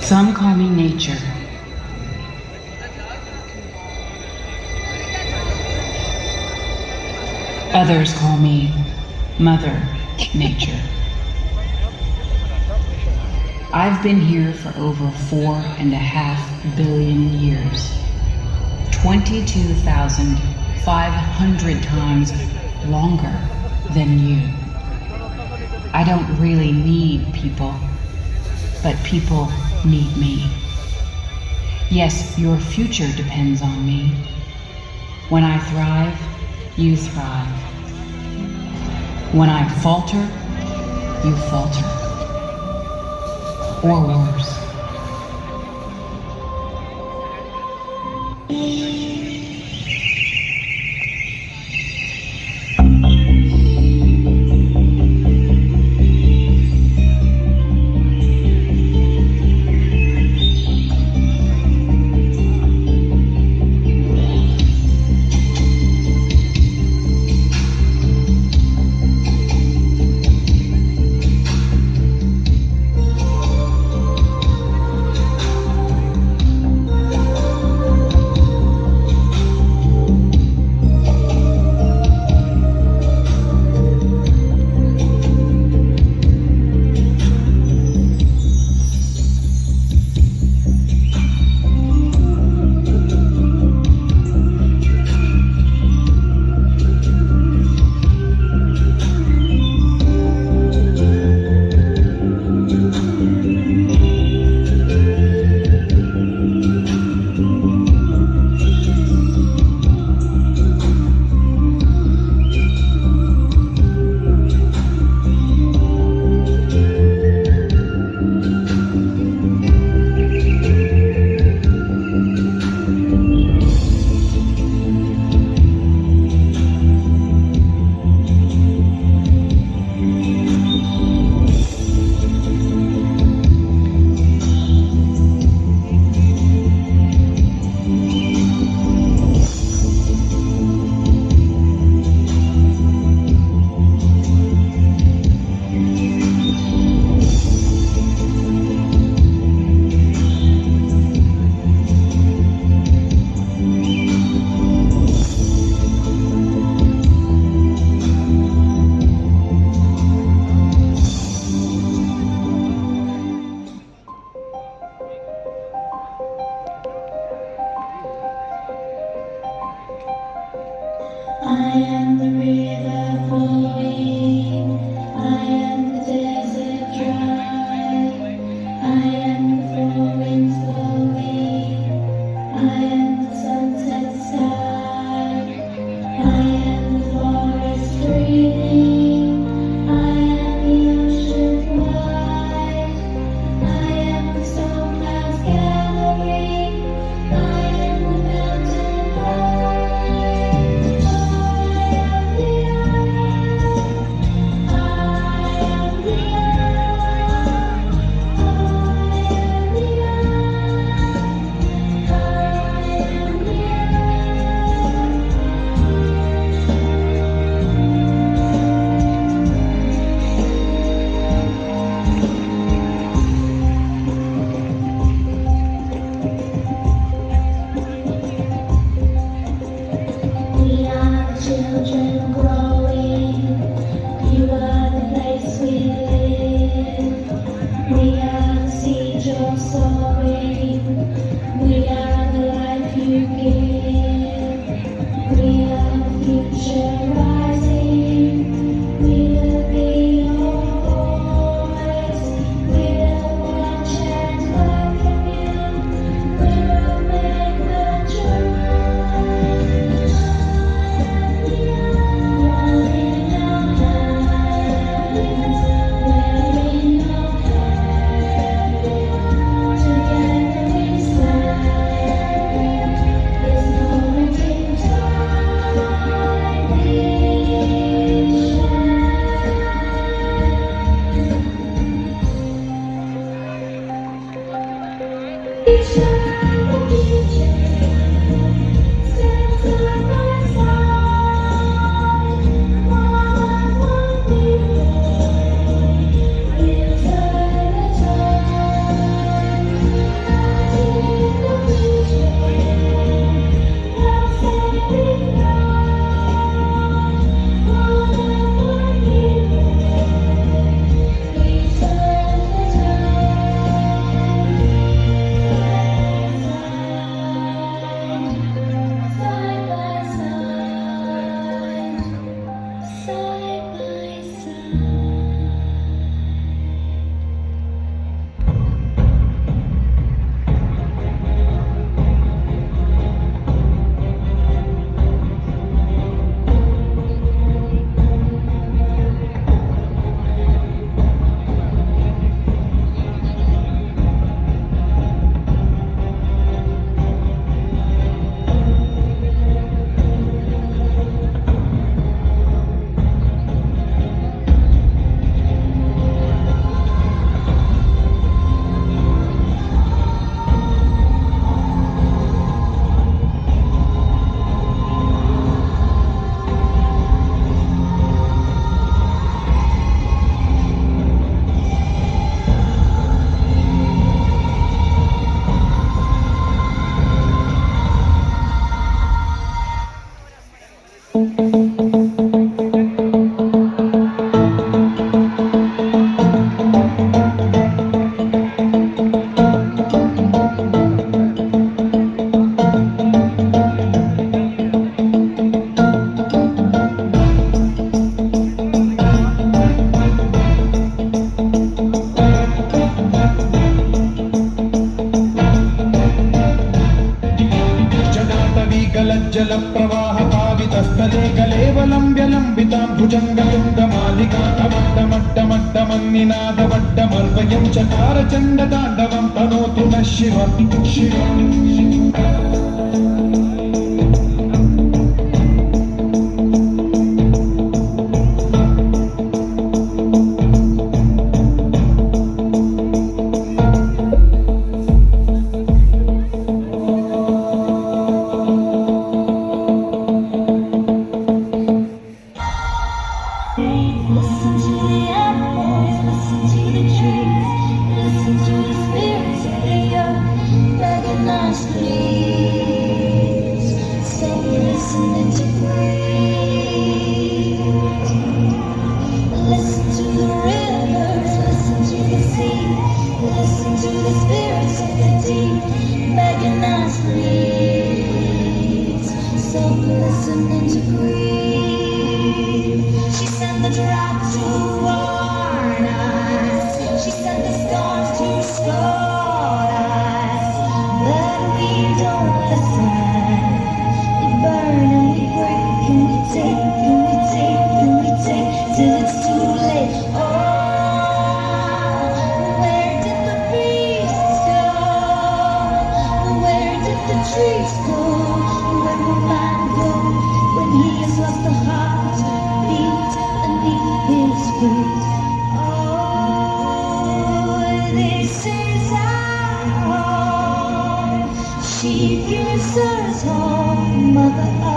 Some call me nature. Others call me Mother Nature. I've been here for over 4.5 billion years. 22,500 times longer than you. I don't really need people, but people need me. Yes, your future depends on me. When I thrive, you thrive. When I falter, you falter. Or worse. I am the river flowing, I am the desert dry, I am the four winds blowing, I am the sunset sky, I am the forest breathing, I am the ocean wide, I am the storm clouds gathering, I am the mountain high. Children growing, you are the place we live. We are the seeds you're sowing, we are the life you give. We are the future rising, we will be your voice. We will watch and learn from you, we will make the choice. भुजङ्गतुङ्गमालिकाटमड्डमड्डमड्डमन्निनादवड्डमर्वयं चकारचण्डताण्डवं तनोतु नः शिवं शिवम् Listen to the animals, listen to the trees, listen to the spirits of the earth, begging us please. So listening to breathe. Listen to the rivers, listen to the sea, listen to the spirits of the deep, begging us please. So listening to breathe. She sent the drought to warn us. She sent the storms to scold us. But we don't listen. We burn and we break and we take and we take and we take till it's too late. Oh, where did the beasts go? Where did the trees go? Where will man go when he has lost the heart beat beneath his feet? Oh, this is our home. She gives us home, Mother Earth.